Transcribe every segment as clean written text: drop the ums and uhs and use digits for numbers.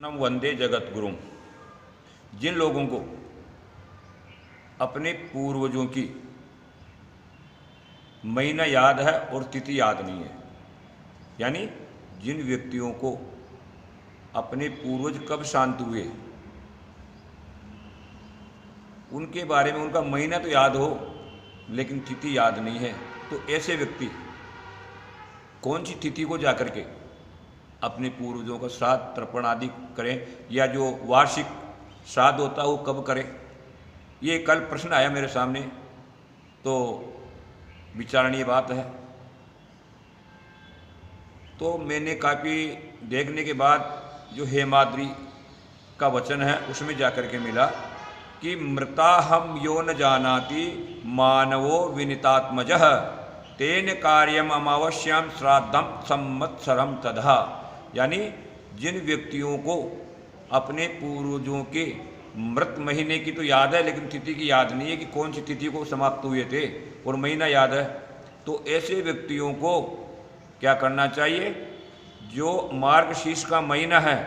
नम वंदे जगत गुरुम। जिन लोगों को अपने पूर्वजों की महीना याद है और तिथि याद नहीं है, यानी जिन व्यक्तियों को अपने पूर्वज कब शांत हुए उनके बारे में उनका महीना तो याद हो लेकिन तिथि याद नहीं है, तो ऐसे व्यक्ति कौन सी तिथि को जाकर के अपने पूर्वजों का श्राद्ध तर्पण आदि करें, या जो वार्षिक श्राद्ध होता है वो कब करें। ये कल प्रश्न आया मेरे सामने, तो विचारणीय बात है। तो मैंने काफ़ी देखने के बाद जो हेमाद्रि का वचन है उसमें जाकर के मिला कि मृता हम यो न जानाति मानवो विनितात्मजः तेन कार्यम अमावस्याम श्राद्धम संवत्सरम तथा। यानी जिन व्यक्तियों को अपने पूर्वजों के मृत महीने की तो याद है लेकिन तिथि की याद नहीं है कि कौन सी तिथि को समाप्त हुए थे, और महीना याद है, तो ऐसे व्यक्तियों को क्या करना चाहिए, जो मार्गशीर्ष का महीना है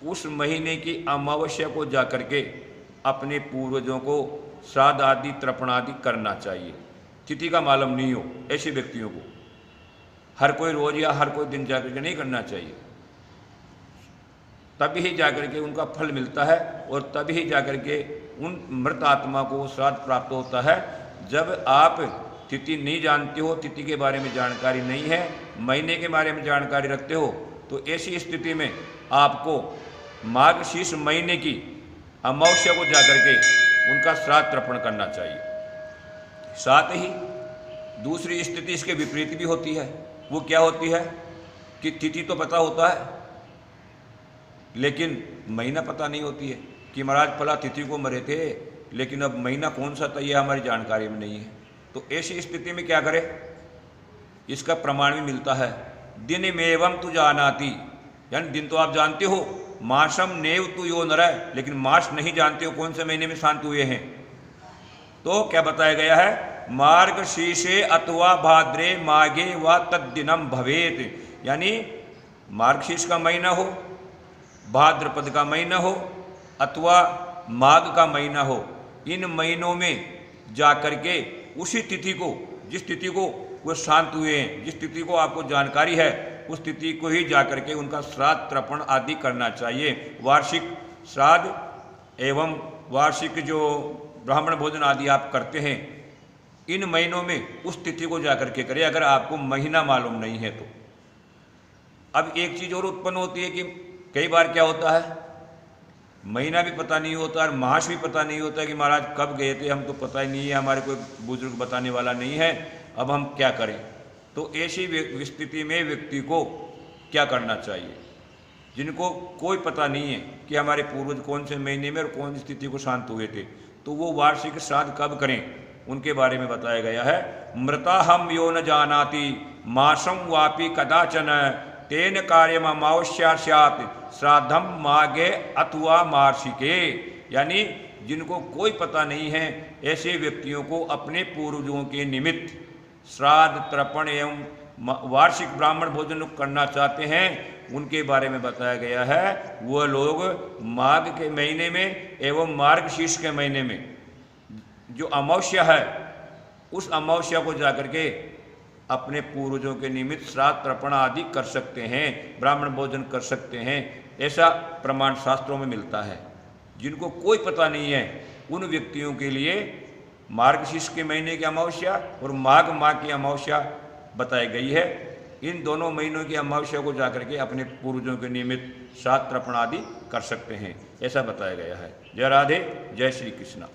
उस महीने की अमावस्या को जाकर के अपने पूर्वजों को श्राद्ध आदि तर्पण आदि करना चाहिए। तिथि का मालूम नहीं हो ऐसे व्यक्तियों को हर कोई रोज या हर कोई दिन जाकर के नहीं करना चाहिए, तभी जाकर के उनका फल मिलता है और तभी जाकर के उन मृत आत्मा को श्राद्ध प्राप्त होता है। जब आप तिथि नहीं जानते हो, तिथि के बारे में जानकारी नहीं है, महीने के बारे में जानकारी रखते हो, तो ऐसी स्थिति में आपको मार्गशीर्ष महीने की अमावस्या को जाकर के उनका श्राद्ध तर्पण करना चाहिए। साथ ही दूसरी स्थिति इसके विपरीत भी होती है। वो क्या होती है कि तिथि तो पता होता है लेकिन महीना पता नहीं होती है कि महाराज फला तिथि को मरे थे, लेकिन अब महीना कौन सा था ये हमारी जानकारी में नहीं है। तो ऐसी स्थिति में क्या करें, इसका प्रमाण भी मिलता है। दिन में एवं तु जानाति, यानी दिन तो आप जानते हो, मासम नेव तु यो नर, लेकिन मास नहीं जानते हो कौन से महीने में शांत हुए हैं। तो क्या बताया गया है, मार्गशीर्षे अथवा भाद्रे माघे व तद्दिनम भवेत। यानी मार्गशीर्ष का महीना हो, भाद्रपद का महीना हो अथवा माघ का महीना हो, इन महीनों में जाकर के उसी तिथि को, जिस तिथि को वो शांत हुए हैं, जिस तिथि को आपको जानकारी है, उस तिथि को ही जाकर के उनका श्राद्ध तर्पण आदि करना चाहिए। वार्षिक श्राद्ध एवं वार्षिक जो ब्राह्मण भोजन आदि आप करते हैं, इन महीनों में उस तिथि को जाकर के करें, अगर आपको महीना मालूम नहीं है तो। अब एक चीज़ और उत्पन्न होती है कि कई बार क्या होता है, महीना भी पता नहीं होता और मास भी पता नहीं होता कि महाराज कब गए थे, हम तो पता ही नहीं है, हमारे कोई बुजुर्ग बताने वाला नहीं है, अब हम क्या करें। तो ऐसी स्थिति में व्यक्ति को क्या करना चाहिए, जिनको कोई पता नहीं है कि हमारे पूर्वज कौन से महीने में और कौन सी स्थिति को शांत हुए थे, तो वो वार्षिक श्राद्ध कब करें उनके बारे में बताया गया है। मृता हम यो न जानाति मासम वापि कदाचन तेन कार्यम अमावस्या स्यात् श्राद्धम माघे अथवा मार्षिके। यानी जिनको कोई पता नहीं है, ऐसे व्यक्तियों को अपने पूर्वजों के निमित्त श्राद्ध तर्पण एवं वार्षिक ब्राह्मण भोजन करना चाहते हैं, उनके बारे में बताया गया है। वह लोग माघ के महीने में एवं मार्गशीर्ष के महीने में जो अमावस्या है, उस अमावस्या को जाकर के अपने पूर्वजों के निमित्त श्राद्ध तर्पण आदि कर सकते हैं, ब्राह्मण भोजन कर सकते हैं। ऐसा प्रमाण शास्त्रों में मिलता है। जिनको कोई पता नहीं है उन व्यक्तियों के लिए मार्गशीर्ष के महीने की अमावस्या और माघ माह की अमावस्या बताई गई है। इन दोनों महीनों की अमावस्या को जाकर के अपने पूर्वजों के निमित्त श्राद्ध तर्पण आदि कर सकते हैं, ऐसा बताया गया है। जय राधे, जय श्री कृष्ण।